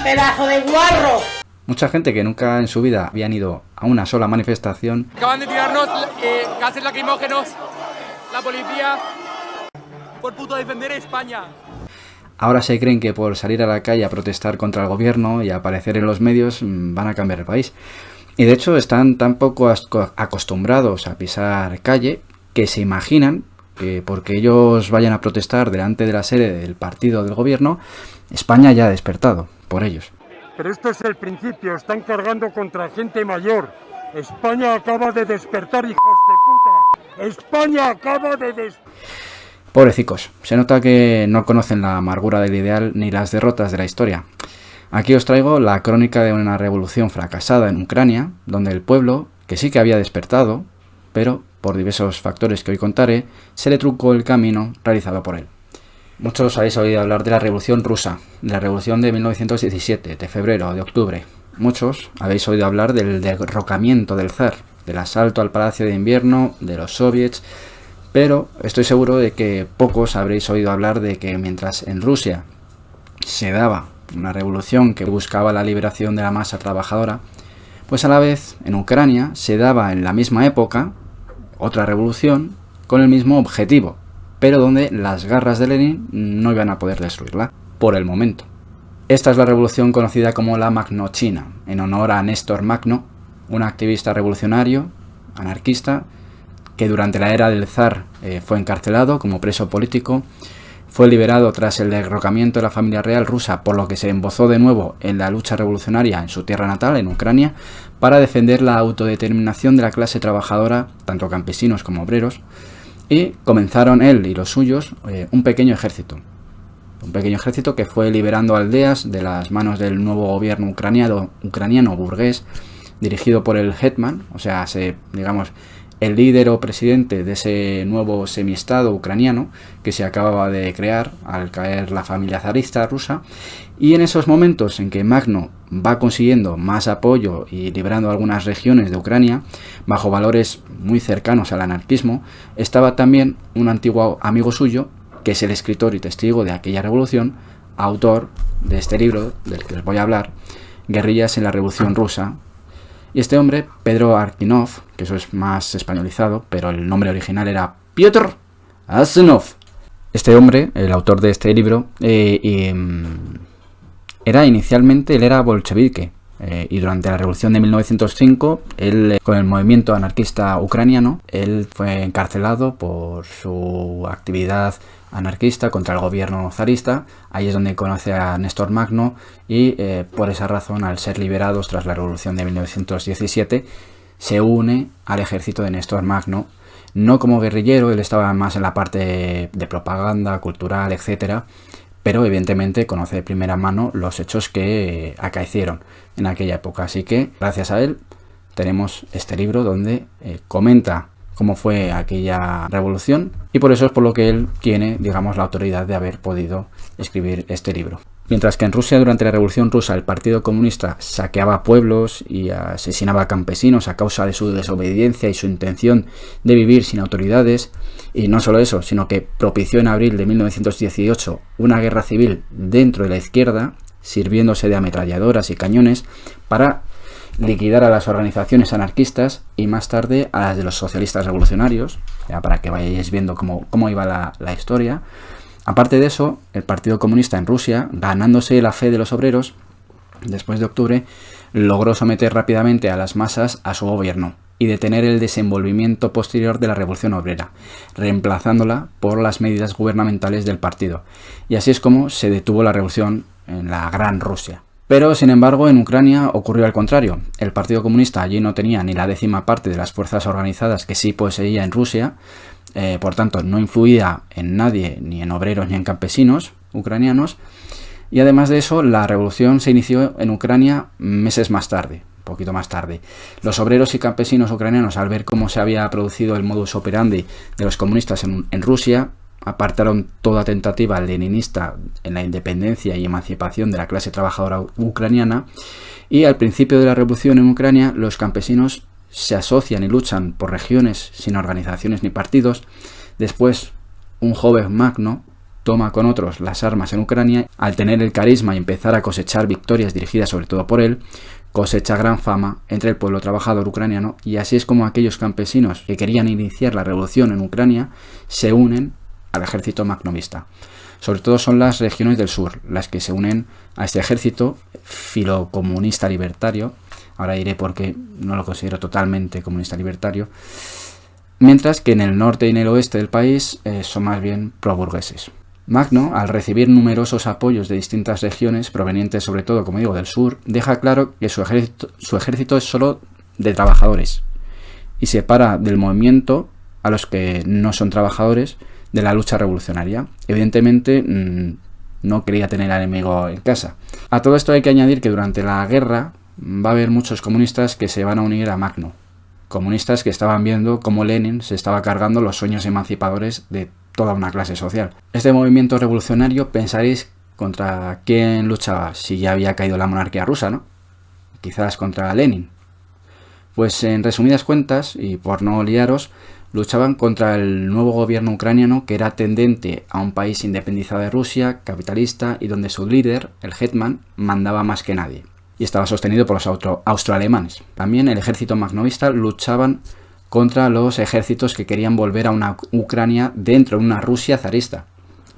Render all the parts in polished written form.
pedazo de guarro! Mucha gente que nunca en su vida habían ido a una sola manifestación. Acaban de tirarnos gases lacrimógenos, la policía, por puto defender España. Ahora se creen que por salir a la calle a protestar contra el gobierno y aparecer en los medios van a cambiar el país. Y de hecho están tan poco acostumbrados a pisar calle que se imaginan que porque ellos vayan a protestar delante de la sede del partido del gobierno, España ya ha despertado por ellos. Pero esto es el principio, están cargando contra gente mayor. España acaba de despertar, hijos de puta. España acaba de despertar. Pobrecicos, se nota que no conocen la amargura del ideal ni las derrotas de la historia. Aquí os traigo la crónica de una revolución fracasada en Ucrania, donde el pueblo, que sí que había despertado, pero por diversos factores que hoy contaré, se le truncó el camino realizado por él. Muchos habéis oído hablar de la Revolución Rusa, de la Revolución de 1917, de febrero, de octubre. Muchos habéis oído hablar del derrocamiento del zar, del asalto al Palacio de Invierno, de los soviets, pero estoy seguro de que pocos habréis oído hablar de que mientras en Rusia se daba una revolución que buscaba la liberación de la masa trabajadora, pues a la vez en Ucrania se daba en la misma época otra revolución con el mismo objetivo, pero donde las garras de Lenin no iban a poder destruirla, por el momento. Esta es la revolución conocida como la Magnochina, en honor a Néstor Magno, un activista revolucionario, anarquista, que durante la era del zar fue encarcelado como preso político, fue liberado tras el derrocamiento de la familia real rusa, por lo que se embozó de nuevo en la lucha revolucionaria en su tierra natal, en Ucrania, para defender la autodeterminación de la clase trabajadora, tanto campesinos como obreros, y comenzaron él y los suyos un pequeño ejército que fue liberando aldeas de las manos del nuevo gobierno ucraniano burgués, dirigido por el Hetman, o sea, digamos, el líder o presidente de ese nuevo semiestado ucraniano que se acababa de crear al caer la familia zarista rusa. Y en esos momentos en que Magno va consiguiendo más apoyo y liberando algunas regiones de Ucrania bajo valores muy cercanos al anarquismo, estaba también un antiguo amigo suyo, que es el escritor y testigo de aquella revolución, autor de este libro del que les voy a hablar, Guerrillas en la Revolución Rusa. Y este hombre, Pedro Arkinov, que eso es más españolizado, pero el nombre original era Piotr Asenov. Este hombre, el autor de este libro, él era bolchevique, y durante la revolución de 1905, él, con el movimiento anarquista ucraniano, él fue encarcelado por su actividad anarquista contra el gobierno zarista. Ahí es donde conoce a Néstor Magno y por esa razón, al ser liberados tras la revolución de 1917, se une al ejército de Néstor Magno, no como guerrillero, él estaba más en la parte de propaganda, cultural, etcétera, pero evidentemente conoce de primera mano los hechos que acaecieron en aquella época. Así que gracias a él tenemos este libro donde comenta cómo fue aquella revolución, y por eso es por lo que él tiene, digamos, la autoridad de haber podido escribir este libro. Mientras que en Rusia, durante la Revolución Rusa, el Partido Comunista saqueaba pueblos y asesinaba a campesinos a causa de su desobediencia y su intención de vivir sin autoridades, y no solo eso, sino que propició en abril de 1918 una guerra civil dentro de la izquierda, sirviéndose de ametralladoras y cañones para liquidar a las organizaciones anarquistas y más tarde a las de los socialistas revolucionarios, ya para que vayáis viendo cómo iba la historia. Aparte de eso, el Partido Comunista en Rusia, ganándose la fe de los obreros, después de octubre, logró someter rápidamente a las masas a su gobierno y detener el desenvolvimiento posterior de la Revolución Obrera, reemplazándola por las medidas gubernamentales del partido. Y así es como se detuvo la revolución en la Gran Rusia. Pero, sin embargo, en Ucrania ocurrió al contrario. El Partido Comunista allí no tenía ni la 10ª parte de las fuerzas organizadas que sí poseía en Rusia, por tanto no influía en nadie, ni en obreros ni en campesinos ucranianos, y además de eso la revolución se inició en Ucrania meses más tarde, un poquito más tarde. Los obreros y campesinos ucranianos, al ver cómo se había producido el modus operandi de los comunistas en Rusia, apartaron toda tentativa leninista en la independencia y emancipación de la clase trabajadora ucraniana, y al principio de la revolución en Ucrania los campesinos se asocian y luchan por regiones sin organizaciones ni partidos. Después un joven Magno toma con otros las armas en Ucrania, al tener el carisma y empezar a cosechar victorias dirigidas sobre todo por él, cosecha gran fama entre el pueblo trabajador ucraniano, y así es como aquellos campesinos que querían iniciar la revolución en Ucrania se unen al ejército makhnovista. Sobre todo son las regiones del sur las que se unen a este ejército filocomunista libertario. Ahora diré por qué no lo considero totalmente comunista libertario. Mientras que en el norte y en el oeste del país son más bien pro-burgueses. Magno, al recibir numerosos apoyos de distintas regiones, provenientes sobre todo, como digo, del sur, deja claro que su ejército es solo de trabajadores y separa del movimiento a los que no son trabajadores de la lucha revolucionaria. Evidentemente no quería tener al enemigo en casa. A todo esto hay que añadir que durante la guerra va a haber muchos comunistas que se van a unir a Magno. Comunistas que estaban viendo cómo Lenin se estaba cargando los sueños emancipadores de toda una clase social. Este movimiento revolucionario, pensaréis, ¿contra quién luchaba? Si ya había caído la monarquía rusa, ¿no? Quizás contra Lenin. Pues en resumidas cuentas, y por no liaros, luchaban contra el nuevo gobierno ucraniano que era tendente a un país independizado de Rusia, capitalista, y donde su líder, el Hetman, mandaba más que nadie. Y estaba sostenido por los austroalemanes. También el ejército makhnovista luchaban contra los ejércitos que querían volver a una Ucrania dentro de una Rusia zarista,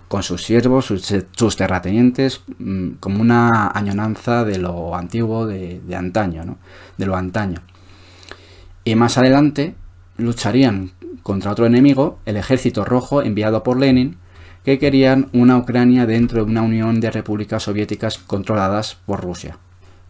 con sus siervos, sus terratenientes, como una añoranza de lo antiguo, de antaño, ¿no? De lo antaño. Y más adelante lucharían contra otro enemigo, el ejército rojo enviado por Lenin, que querían una Ucrania dentro de una unión de repúblicas soviéticas controladas por Rusia.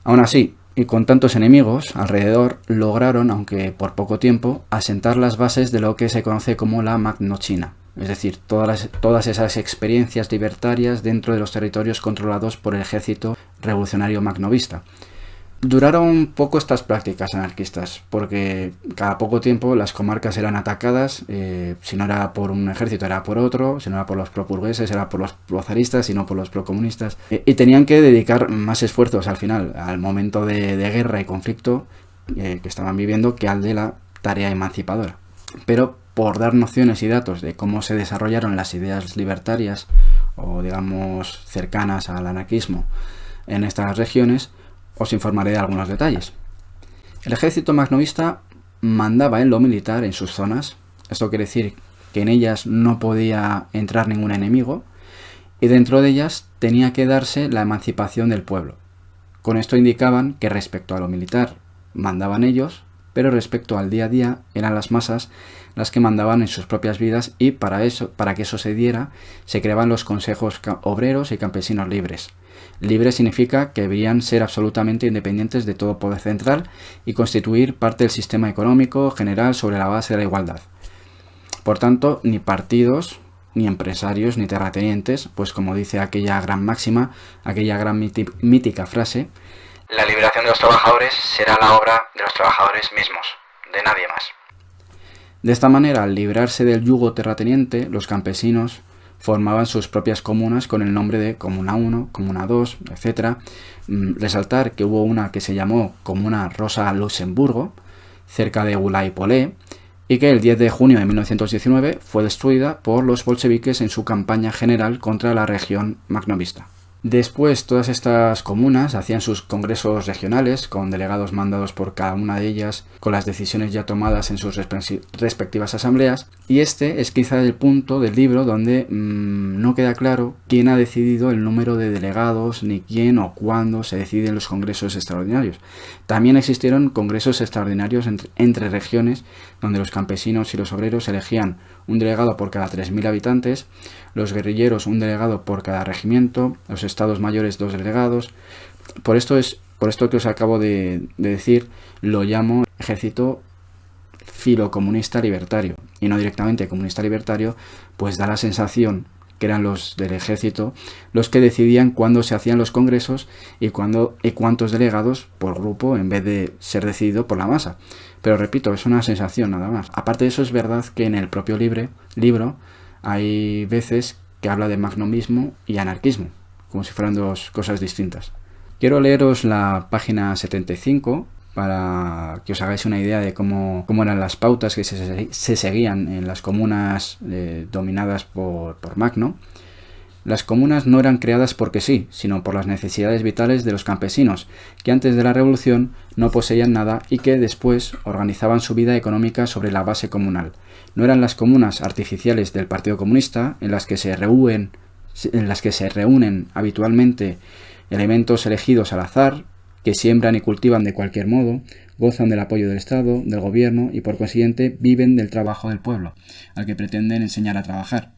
Aún así, y con tantos enemigos alrededor, lograron, aunque por poco tiempo, asentar las bases de lo que se conoce como la Magnochina, es decir, todas esas experiencias libertarias dentro de los territorios controlados por el ejército revolucionario makhnovista. Duraron poco estas prácticas anarquistas, porque cada poco tiempo las comarcas eran atacadas, si no era por un ejército era por otro, si no era por los pro-burgueses era por los pro-zaristas, si no por los pro-comunistas, y tenían que dedicar más esfuerzos al final, al momento de guerra y conflicto que estaban viviendo, que al de la tarea emancipadora. Pero por dar nociones y datos de cómo se desarrollaron las ideas libertarias, o digamos cercanas al anarquismo en estas regiones, os informaré de algunos detalles. El ejército makhnovista mandaba en lo militar en sus zonas. Esto quiere decir que en ellas no podía entrar ningún enemigo, y dentro de ellas tenía que darse la emancipación del pueblo. Con esto indicaban que respecto a lo militar mandaban ellos, pero respecto al día a día eran las masas las que mandaban en sus propias vidas, y para que eso se diera, se creaban los consejos obreros y campesinos libres. Libre significa que deberían ser absolutamente independientes de todo poder central y constituir parte del sistema económico general sobre la base de la igualdad. Por tanto, ni partidos, ni empresarios, ni terratenientes, pues como dice aquella gran máxima, aquella gran mítica frase: la liberación de los trabajadores será la obra de los trabajadores mismos, de nadie más. De esta manera, al librarse del yugo terrateniente, los campesinos formaban sus propias comunas con el nombre de Comuna 1, Comuna 2, etc. Resaltar que hubo una que se llamó Comuna Rosa Luxemburgo, cerca de Gulay-Polé, y que el 10 de junio de 1919 fue destruida por los bolcheviques en su campaña general contra la región makhnovista. Después, todas estas comunas hacían sus congresos regionales con delegados mandados por cada una de ellas, con las decisiones ya tomadas en sus respectivas asambleas, y este es quizá el punto del libro donde no queda claro quién ha decidido el número de delegados, ni quién o cuándo se deciden los congresos extraordinarios. También existieron congresos extraordinarios entre regiones, donde los campesinos y los obreros elegían un delegado por cada 3.000 habitantes, los guerrilleros un delegado por cada regimiento, los estados mayores 2 delegados. Por esto que os acabo de decir, lo llamo ejército filocomunista libertario, y no directamente comunista libertario, pues da la sensación que eran los del ejército los que decidían cuándo se hacían los congresos y cuántos delegados por grupo, en vez de ser decidido por la masa. Pero repito, es una sensación nada más. Aparte de eso, es verdad que en el propio libro hay veces que habla de makhnovismo y anarquismo, como si fueran dos cosas distintas. Quiero leeros la página 75 para que os hagáis una idea de cómo eran las pautas que se seguían en las comunas dominadas por Magno. Las comunas no eran creadas porque sí, sino por las necesidades vitales de los campesinos, que antes de la revolución no poseían nada y que después organizaban su vida económica sobre la base comunal. No eran las comunas artificiales del Partido Comunista, en las que se reúnen habitualmente elementos elegidos al azar, que siembran y cultivan de cualquier modo, gozan del apoyo del Estado, del gobierno y por consiguiente viven del trabajo del pueblo, al que pretenden enseñar a trabajar.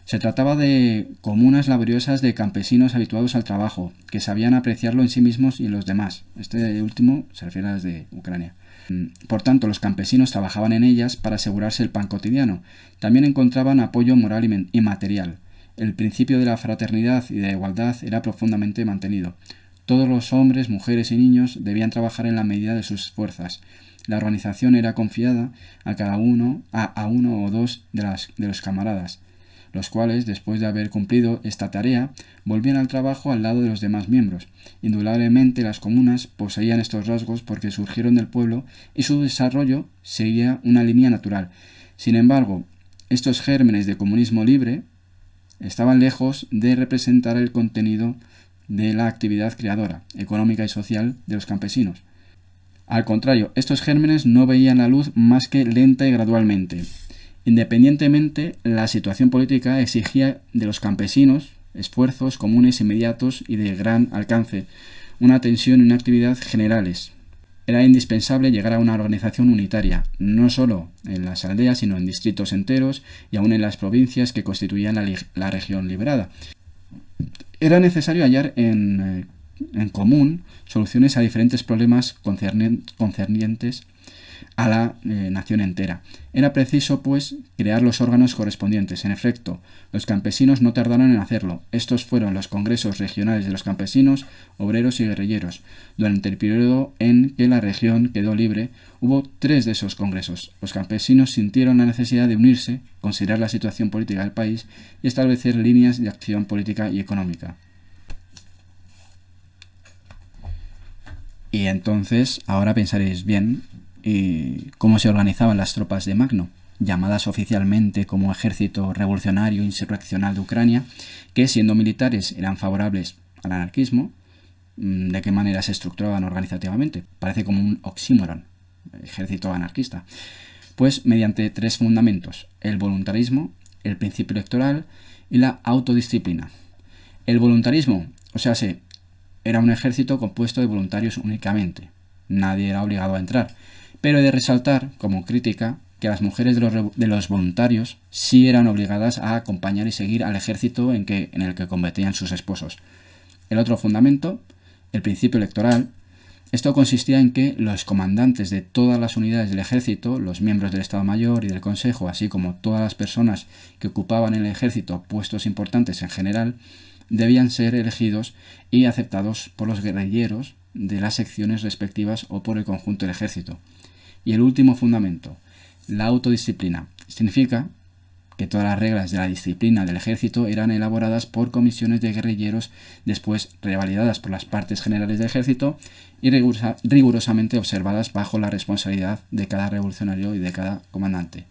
Se trataba de comunas laboriosas de campesinos habituados al trabajo, que sabían apreciarlo en sí mismos y en los demás. Este último se refiere a las de Ucrania. Por tanto, los campesinos trabajaban en ellas para asegurarse el pan cotidiano. También encontraban apoyo moral y material. El principio de la fraternidad y de la igualdad era profundamente mantenido. Todos los hombres, mujeres y niños debían trabajar en la medida de sus fuerzas. La organización era confiada a cada uno, a uno o dos de los camaradas, los cuales, después de haber cumplido esta tarea, volvían al trabajo al lado de los demás miembros. Indudablemente las comunas poseían estos rasgos porque surgieron del pueblo y su desarrollo seguía una línea natural. Sin embargo, estos gérmenes de comunismo libre estaban lejos de representar el contenido de la actividad creadora, económica y social de los campesinos. Al contrario, estos gérmenes no veían la luz más que lenta y gradualmente. Independientemente, la situación política exigía de los campesinos esfuerzos comunes inmediatos y de gran alcance, una atención y una actividad generales. Era indispensable llegar a una organización unitaria, no solo en las aldeas, sino en distritos enteros y aún en las provincias que constituían la región liberada. Era necesario hallar en común soluciones a diferentes problemas concernientes a la nación entera. Era preciso, pues, crear los órganos correspondientes. En efecto, los campesinos no tardaron en hacerlo. Estos fueron los congresos regionales de los campesinos, obreros y guerrilleros. Durante el periodo en que la región quedó libre, hubo 3 de esos congresos. Los campesinos sintieron la necesidad de unirse, considerar la situación política del país y establecer líneas de acción política y económica. Y entonces, ahora pensaréis bien, cómo se organizaban las tropas de Magno, llamadas oficialmente como Ejército Revolucionario Insurreccional de Ucrania, que siendo militares eran favorables al anarquismo. ¿De qué manera se estructuraban organizativamente? Parece como un oxímoron, ejército anarquista. Pues mediante 3 fundamentos: el voluntarismo, el principio electoral y la autodisciplina. El voluntarismo, era un ejército compuesto de voluntarios únicamente. Nadie era obligado a entrar. Pero he de resaltar, como crítica, que las mujeres de los voluntarios sí eran obligadas a acompañar y seguir al ejército en el que combatían sus esposos. El otro fundamento, el principio electoral, esto consistía en que los comandantes de todas las unidades del ejército, los miembros del Estado Mayor y del Consejo, así como todas las personas que ocupaban en el ejército puestos importantes en general, debían ser elegidos y aceptados por los guerrilleros de las secciones respectivas o por el conjunto del ejército. Y el último fundamento, la autodisciplina, significa que todas las reglas de la disciplina del ejército eran elaboradas por comisiones de guerrilleros, después revalidadas por las partes generales del ejército y rigurosamente observadas bajo la responsabilidad de cada revolucionario y de cada comandante.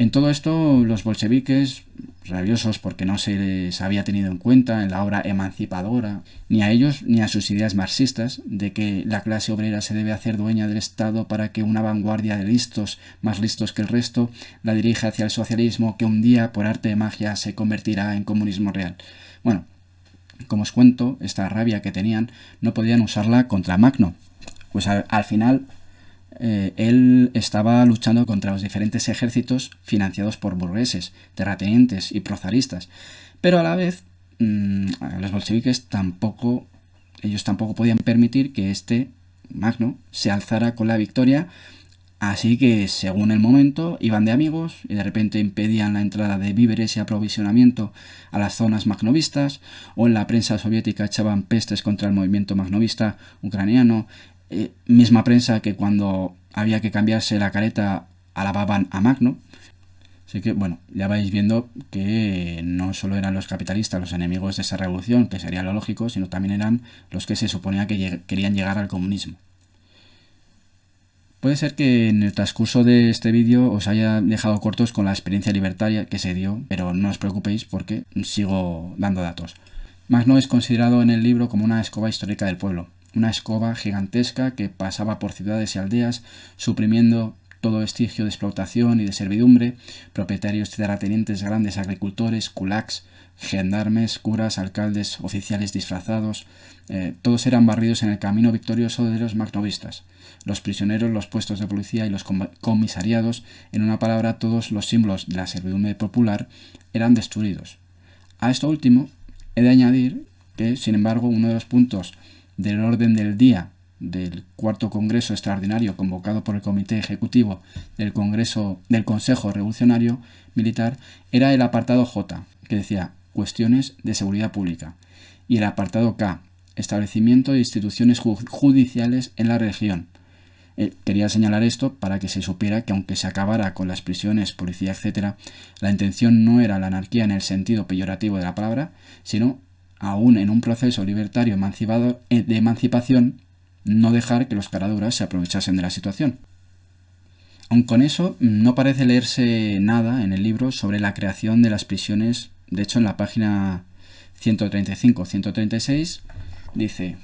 En todo esto, los bolcheviques, rabiosos porque no se les había tenido en cuenta en la obra emancipadora, ni a ellos ni a sus ideas marxistas, de que la clase obrera se debe hacer dueña del Estado para que una vanguardia de listos, más listos que el resto, la dirija hacia el socialismo que un día, por arte de magia, se convertirá en comunismo real. Bueno, como os cuento, esta rabia que tenían no podían usarla contra Magno, pues al final él estaba luchando contra los diferentes ejércitos financiados por burgueses, terratenientes y prozaristas, pero a la vez los bolcheviques tampoco podían permitir que este Magno se alzara con la victoria, así que según el momento iban de amigos y de repente impedían la entrada de víveres y aprovisionamiento a las zonas magnovistas, o en la prensa soviética echaban pestes contra el movimiento magnovista ucraniano. Misma prensa que cuando había que cambiarse la careta alababan a Magno. Así que, bueno, ya vais viendo que no solo eran los capitalistas los enemigos de esa revolución, que sería lo lógico, sino también eran los que se suponía que querían llegar al comunismo. Puede ser que en el transcurso de este vídeo os haya dejado cortos con la experiencia libertaria que se dio, pero no os preocupéis porque sigo dando datos. Magnó es considerado en el libro como una escoba histórica del pueblo, una escoba gigantesca que pasaba por ciudades y aldeas, suprimiendo todo vestigio de explotación y de servidumbre, propietarios, terratenientes, grandes agricultores, kulaks, gendarmes, curas, alcaldes, oficiales disfrazados, todos eran barridos en el camino victorioso de los magnovistas. Los prisioneros, los puestos de policía y los comisariados, en una palabra, todos los símbolos de la servidumbre popular, eran destruidos. A esto último, he de añadir que, sin embargo, uno de los puntos del orden del día del cuarto Congreso Extraordinario convocado por el Comité Ejecutivo del Consejo Revolucionario Militar era el apartado J, que decía Cuestiones de Seguridad Pública, y el apartado K, Establecimiento de instituciones judiciales en la región. Quería señalar esto para que se supiera que aunque se acabara con las prisiones, policía, etc., la intención no era la anarquía en el sentido peyorativo de la palabra, sino, aún en un proceso libertario de emancipación, no dejar que los caraduras se aprovechasen de la situación. Aun con eso, no parece leerse nada en el libro sobre la creación de las prisiones. De hecho, en la página 135-136 dice: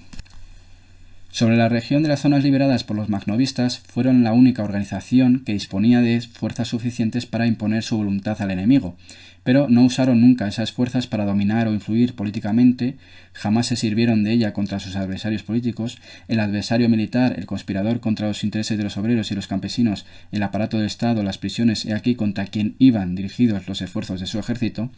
sobre la región de las zonas liberadas por los magnovistas, fueron la única organización que disponía de fuerzas suficientes para imponer su voluntad al enemigo, pero no usaron nunca esas fuerzas para dominar o influir políticamente, jamás se sirvieron de ella contra sus adversarios políticos, el adversario militar, el conspirador contra los intereses de los obreros y los campesinos, el aparato del Estado, las prisiones, he aquí contra quien iban dirigidos los esfuerzos de su ejército.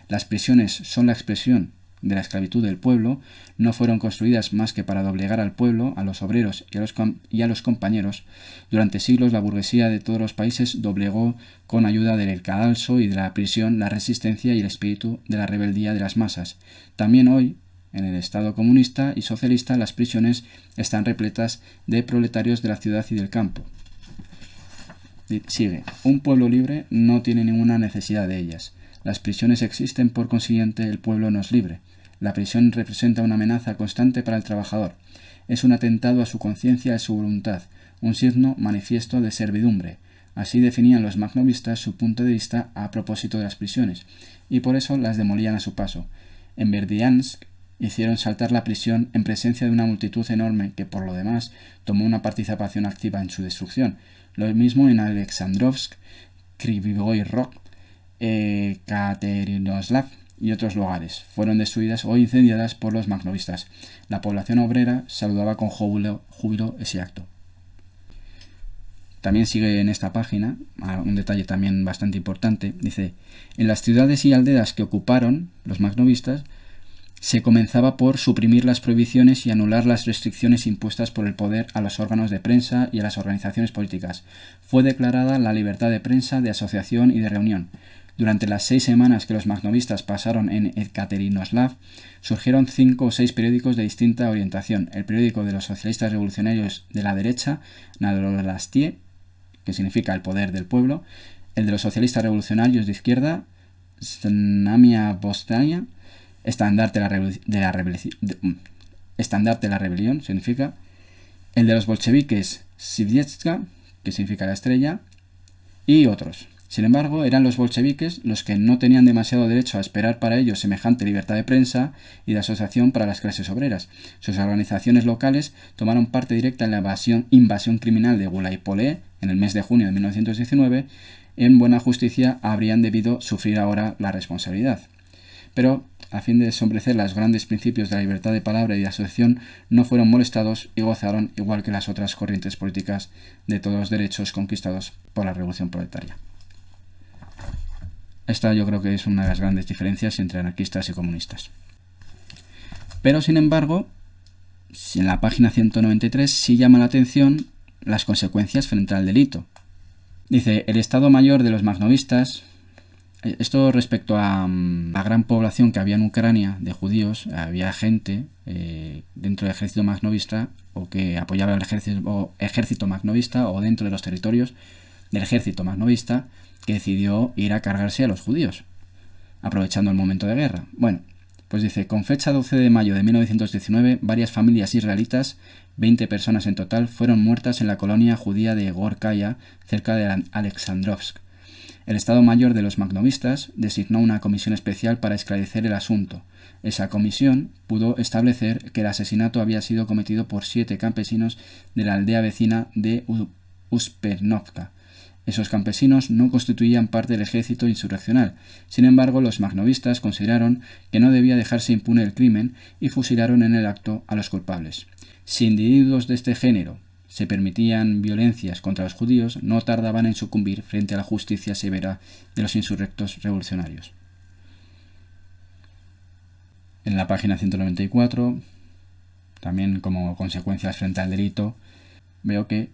Las prisiones son la expresión de la esclavitud del pueblo, no fueron construidas más que para doblegar al pueblo, a los obreros y a los compañeros. Durante siglos la burguesía de todos los países doblegó con ayuda del cadalso y de la prisión la resistencia y el espíritu de la rebeldía de las masas. También hoy, en el Estado comunista y socialista, las prisiones están repletas de proletarios de la ciudad y del campo. Sigue: un pueblo libre no tiene ninguna necesidad de ellas. Las prisiones existen, por consiguiente, el pueblo no es libre. La prisión representa una amenaza constante para el trabajador. Es un atentado a su conciencia y a su voluntad, un signo manifiesto de servidumbre. Así definían los magnovistas su punto de vista a propósito de las prisiones, y por eso las demolían a su paso. En Verdiansk hicieron saltar la prisión en presencia de una multitud enorme que, por lo demás, tomó una participación activa en su destrucción. Lo mismo en Alexandrovsk, Krivoy Rog, Katerinoslav y otros lugares. Fueron destruidas o incendiadas por los magnovistas. La población obrera saludaba con júbilo ese acto. También sigue en esta página un detalle también bastante importante. Dice: en las ciudades y aldeas que ocuparon los magnovistas, se comenzaba por suprimir las prohibiciones y anular las restricciones impuestas por el poder a los órganos de prensa y a las organizaciones políticas. Fue declarada la libertad de prensa, de asociación y de reunión. Durante las 6 semanas que los magnovistas pasaron en Ekaterinoslav, surgieron 5 o 6 periódicos de distinta orientación. El periódico de los socialistas revolucionarios de la derecha, Narodolastie, que significa el poder del pueblo; el de los socialistas revolucionarios de izquierda, Znamia Vostania, estandarte de la rebelión, significa; el de los bolcheviques, Svietska, que significa la estrella, y otros. Sin embargo, eran los bolcheviques los que no tenían demasiado derecho a esperar para ellos semejante libertad de prensa y de asociación para las clases obreras. Sus organizaciones locales tomaron parte directa en la invasión criminal de Gulaypolé en el mes de junio de 1919. En buena justicia habrían debido sufrir ahora la responsabilidad. Pero, a fin de ensombrecer los grandes principios de la libertad de palabra y de asociación, no fueron molestados y gozaron, igual que las otras corrientes políticas, de todos los derechos conquistados por la revolución proletaria. Esta yo creo que es una de las grandes diferencias entre anarquistas y comunistas. Pero, sin embargo, en la página 193 sí llama la atención las consecuencias frente al delito. Dice: el Estado Mayor de los magnovistas. Esto respecto a la gran población que había en Ucrania de judíos. Había gente dentro del ejército magnovista o que apoyaba el ejército magnovista, o dentro de los territorios del ejército magnovista, que decidió ir a cargarse a los judíos, aprovechando el momento de guerra. Bueno, Pues dice, con fecha 12 de mayo de 1919, varias familias israelitas, 20 personas en total, fueron muertas en la colonia judía de Gorkaya, cerca de Alexandrovsk. El Estado Mayor de los Magnovistas designó una comisión especial para esclarecer el asunto. Esa comisión pudo establecer que el asesinato había sido cometido por 7 campesinos de la aldea vecina de Uspernovka. Esos campesinos no constituían parte del ejército insurreccional. Sin embargo, los magnovistas consideraron que no debía dejarse impune el crimen y fusilaron en el acto a los culpables. Si individuos de este género se permitían violencias contra los judíos, no tardaban en sucumbir frente a la justicia severa de los insurrectos revolucionarios. En la página 194, también como consecuencias frente al delito, veo que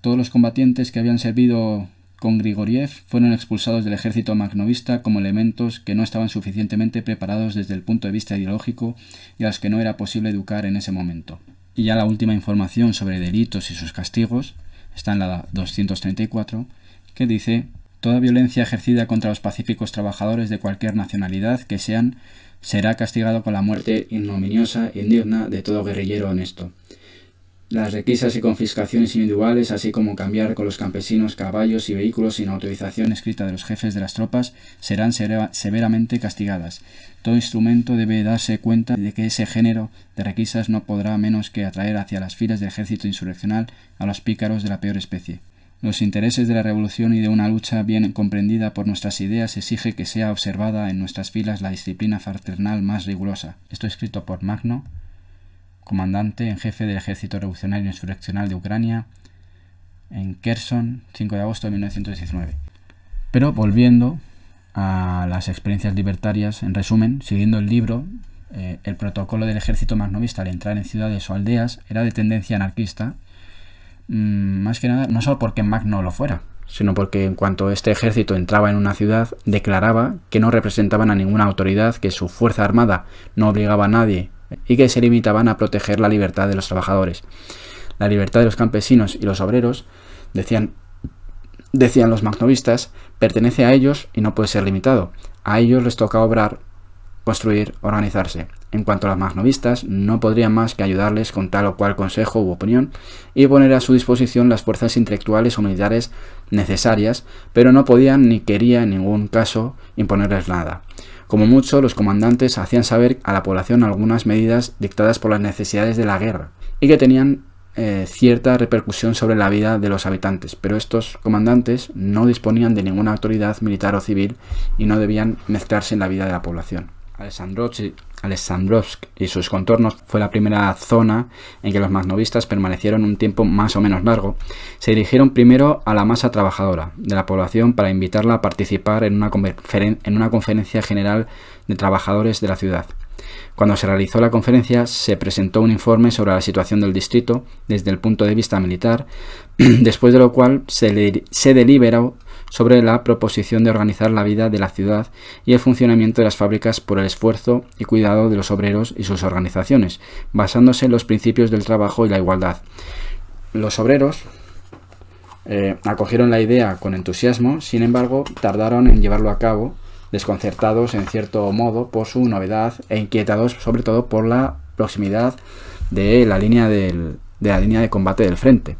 todos los combatientes que habían servido con Grigoriev fueron expulsados del ejército magnovista como elementos que no estaban suficientemente preparados desde el punto de vista ideológico y a los que no era posible educar en ese momento. Y ya la última información sobre delitos y sus castigos está en la 234, que dice: toda violencia ejercida contra los pacíficos trabajadores de cualquier nacionalidad que sean, será castigado con la muerte ignominiosa e indigna de todo guerrillero honesto. Las requisas y confiscaciones individuales, así como cambiar con los campesinos caballos y vehículos sin autorización escrita de los jefes de las tropas, serán severamente castigadas. Todo instrumento debe darse cuenta de que ese género de requisas no podrá menos que atraer hacia las filas del ejército insurreccional a los pícaros de la peor especie. Los intereses de la revolución y de una lucha bien comprendida por nuestras ideas exige que sea observada en nuestras filas la disciplina fraternal más rigurosa. Esto escrito por Magno, comandante en jefe del Ejército Revolucionario Insurreccional de Ucrania, en Kherson, 5 de agosto de 1919. Pero volviendo a las experiencias libertarias, en resumen, siguiendo el libro, el protocolo del ejército magnovista al entrar en ciudades o aldeas era de tendencia anarquista, más que nada, no solo porque Magno lo fuera, sino porque en cuanto este ejército entraba en una ciudad, declaraba que no representaban a ninguna autoridad, que su fuerza armada no obligaba a nadie y que se limitaban a proteger la libertad de los trabajadores. La libertad de los campesinos y los obreros, decían los magnovistas, pertenece a ellos y no puede ser limitado. A ellos les toca obrar, construir, organizarse. En cuanto a los magnovistas, no podrían más que ayudarles con tal o cual consejo u opinión y poner a su disposición las fuerzas intelectuales o militares necesarias, pero no podían ni querían en ningún caso imponerles nada. Como mucho, los comandantes hacían saber a la población algunas medidas dictadas por las necesidades de la guerra y que tenían cierta repercusión sobre la vida de los habitantes, pero estos comandantes no disponían de ninguna autoridad militar o civil y no debían mezclarse en la vida de la población. Alexandrovsk y sus contornos fue la primera zona en que los magnovistas permanecieron un tiempo más o menos largo. Se dirigieron primero a la masa trabajadora de la población para invitarla a participar en una conferencia general de trabajadores de la ciudad. Cuando se realizó la conferencia, se presentó un informe sobre la situación del distrito desde el punto de vista militar, después de lo cual se deliberó sobre la proposición de organizar la vida de la ciudad y el funcionamiento de las fábricas por el esfuerzo y cuidado de los obreros y sus organizaciones, basándose en los principios del trabajo y la igualdad. Los obreros acogieron la idea con entusiasmo, sin embargo, tardaron en llevarlo a cabo, desconcertados en cierto modo por su novedad e inquietados sobre todo por la proximidad de la línea de combate del frente.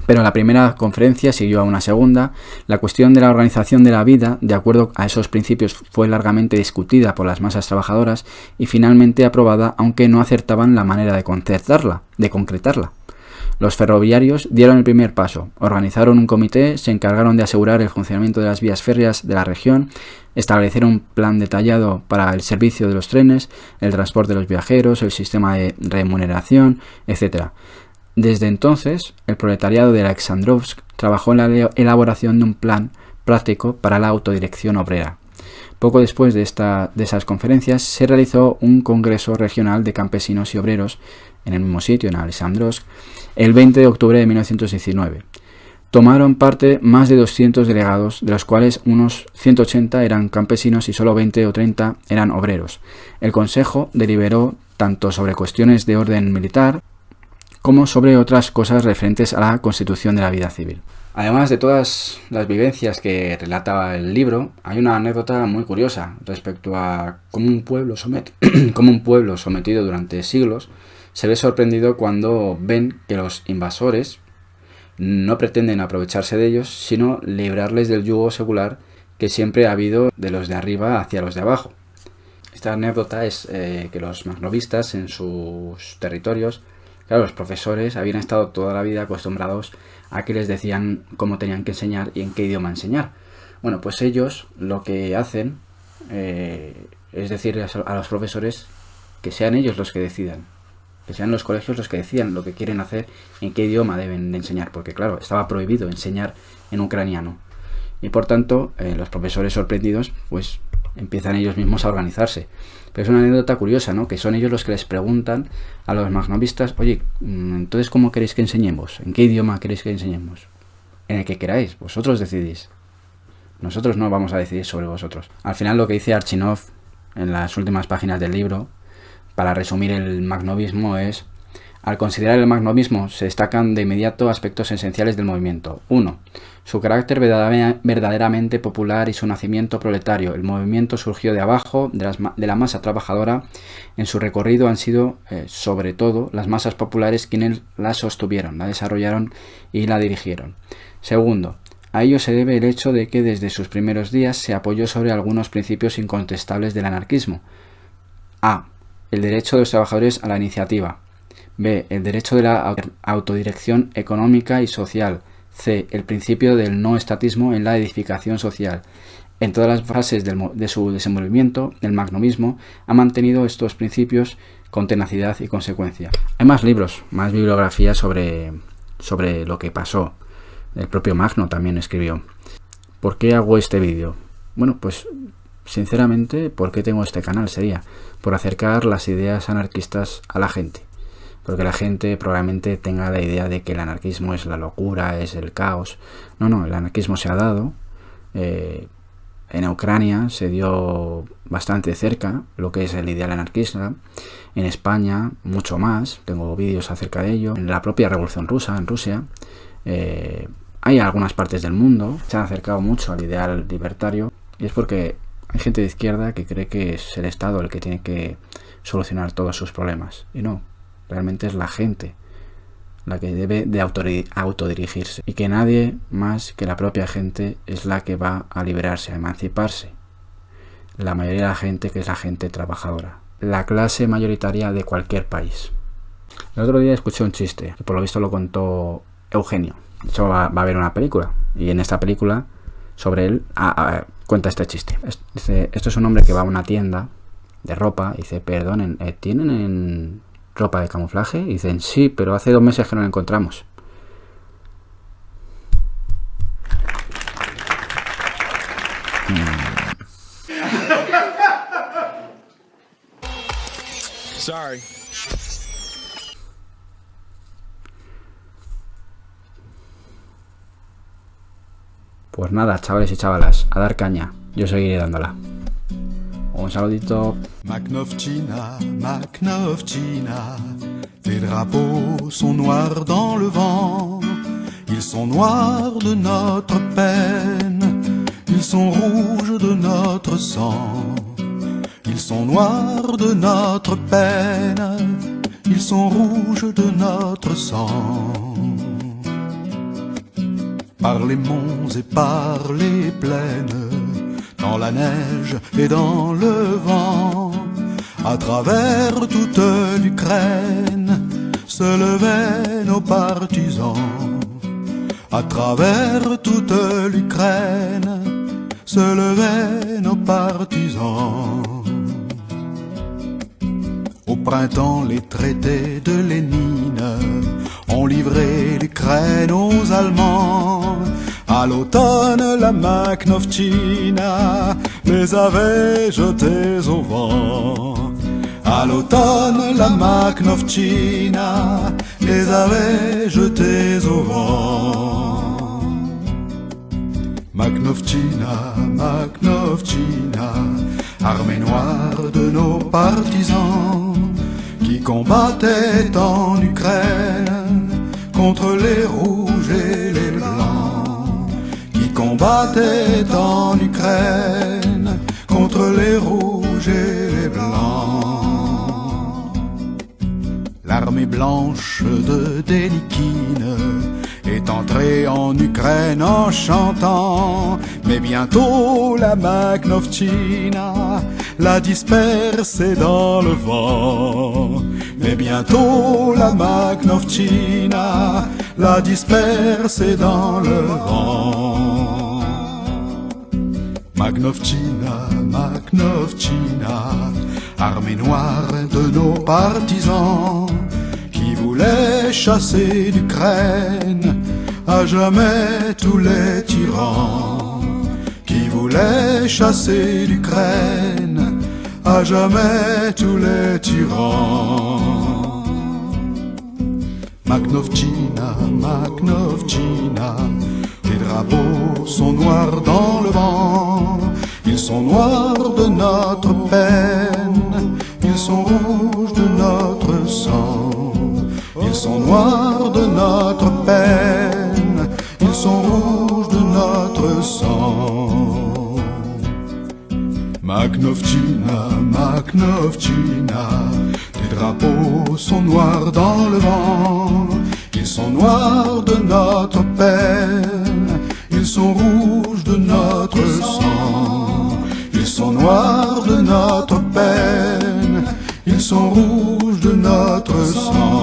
Pero la primera conferencia siguió a una segunda. La cuestión de la organización de la vida, de acuerdo a esos principios, fue largamente discutida por las masas trabajadoras y finalmente aprobada, aunque no acertaban la manera de concretarla. Los ferroviarios dieron el primer paso, organizaron un comité, se encargaron de asegurar el funcionamiento de las vías férreas de la región, establecieron un plan detallado para el servicio de los trenes, el transporte de los viajeros, el sistema de remuneración, etc. Desde entonces, el proletariado de Alexandrovsk trabajó en la elaboración de un plan práctico para la autodirección obrera. Poco después de esas conferencias, se realizó un congreso regional de campesinos y obreros en el mismo sitio, en Alexandrovsk, el 20 de octubre de 1919. Tomaron parte más de 200 delegados, de los cuales unos 180 eran campesinos y solo 20 o 30 eran obreros. El Consejo deliberó tanto sobre cuestiones de orden militar como sobre otras cosas referentes a la constitución de la vida civil. Además de todas las vivencias que relataba el libro, hay una anécdota muy curiosa respecto a cómo un pueblo sometido durante siglos se ve sorprendido cuando ven que los invasores no pretenden aprovecharse de ellos, sino librarles del yugo secular que siempre ha habido de los de arriba hacia los de abajo. Esta anécdota es que los magnovistas en sus territorios, claro, los profesores habían estado toda la vida acostumbrados a que les decían cómo tenían que enseñar y en qué idioma enseñar. Bueno, pues ellos lo que hacen es decir a los profesores que sean ellos los que decidan, que sean los colegios los que decidan lo que quieren hacer, en qué idioma deben de enseñar, porque claro, estaba prohibido enseñar en ucraniano. Y por tanto, los profesores sorprendidos, pues empiezan ellos mismos a organizarse. Pero es una anécdota curiosa, ¿no? Que son ellos los que les preguntan a los magnovistas, oye, entonces ¿cómo queréis que enseñemos? ¿En qué idioma queréis que enseñemos? En el que queráis, vosotros decidís. Nosotros no vamos a decidir sobre vosotros. Al final lo que dice Archinov en las últimas páginas del libro, para resumir el magnovismo, es: al considerar el magnovismo se destacan de inmediato aspectos esenciales del movimiento. 1. Su carácter verdaderamente popular y su nacimiento proletario. El movimiento surgió de abajo, de la masa trabajadora. En su recorrido han sido, sobre todo, las masas populares quienes la sostuvieron, la desarrollaron y la dirigieron. 2. A ello se debe el hecho de que desde sus primeros días se apoyó sobre algunos principios incontestables del anarquismo. A. El derecho de los trabajadores a la iniciativa. B. El derecho de la autodirección económica y social. C. El principio del no estatismo en la edificación social. En todas las fases de su desenvolvimiento, el magnovismo ha mantenido estos principios con tenacidad y consecuencia. Hay más libros, más bibliografía sobre lo que pasó. El propio Magno también escribió. ¿Por qué hago este vídeo? Bueno, pues sinceramente, ¿por qué tengo este canal? Sería por acercar las ideas anarquistas a la gente. Porque la gente probablemente tenga la idea de que el anarquismo es la locura, es el caos. No, el anarquismo se ha dado. En Ucrania se dio bastante cerca lo que es el ideal anarquista. En España mucho más, tengo vídeos acerca de ello. En la propia Revolución Rusa, en Rusia, hay algunas partes del mundo que se han acercado mucho al ideal libertario. Y es porque hay gente de izquierda que cree que es el Estado el que tiene que solucionar todos sus problemas. Y no. Realmente es la gente la que debe de autodirigirse, y que nadie más que la propia gente es la que va a liberarse, a emanciparse. La mayoría de la gente, que es la gente trabajadora, la clase mayoritaria de cualquier país. El otro día escuché un chiste, que por lo visto lo contó Eugenio. De hecho va a haber una película, y en esta película sobre él cuenta este chiste. Dice, esto es un hombre que va a una tienda de ropa y dice, perdonen, ¿tienen ropa de camuflaje? Y dicen, sí, pero hace 2 meses que no la encontramos. Sorry. Pues nada, chavales y chavalas, a dar caña. Yo seguiré dándola. Un saludito. Makhnovchina, Makhnovchina, tes drapeaux sont noirs dans le vent. Ils sont noirs de notre peine, ils sont rouges de notre sang. Ils sont noirs de notre peine, ils sont rouges de notre sang. Par les monts et par les plaines, dans la neige et dans le vent, à travers toute l'Ukraine, se levaient nos partisans. À travers toute l'Ukraine, se levaient nos partisans. Au printemps, les traités de Lénine ont livré l'Ukraine aux Allemands. À l'automne, la Makhnovchina les avait jetés au vent. À l'automne, la Makhnovchina les avait jetés au vent. Makhnovchina, Makhnovchina, armée noire de nos partisans qui combattaient en Ukraine contre les rouges et les blancs. combattait en Ukraine contre les rouges et les blancs. L'armée blanche de Dénikine est entrée en Ukraine en chantant, mais bientôt la Makhnovchina l'a dispersée dans le vent. Mais bientôt la Makhnovchina l'a dispersée dans le vent. Makhnovchina, Makhnovchina, armée noire de nos partisans, qui voulait chasser d'Ukraine à jamais tous les tyrans, qui voulait chasser d'Ukraine à jamais tous les tyrans. Makhnovchina, Makhnovchina, les drapeaux sont noirs dans le vent, ils sont noirs de notre peine, ils sont rouges de notre sang. Ils sont noirs de notre peine, ils sont rouges de notre sang. Makhnovchina, Makhnovchina, les drapeaux sont noirs dans le vent, ils sont noirs de notre peine, ils sont rouges de notre sang. Ils sont noirs de notre peine, ils sont rouges de notre sang.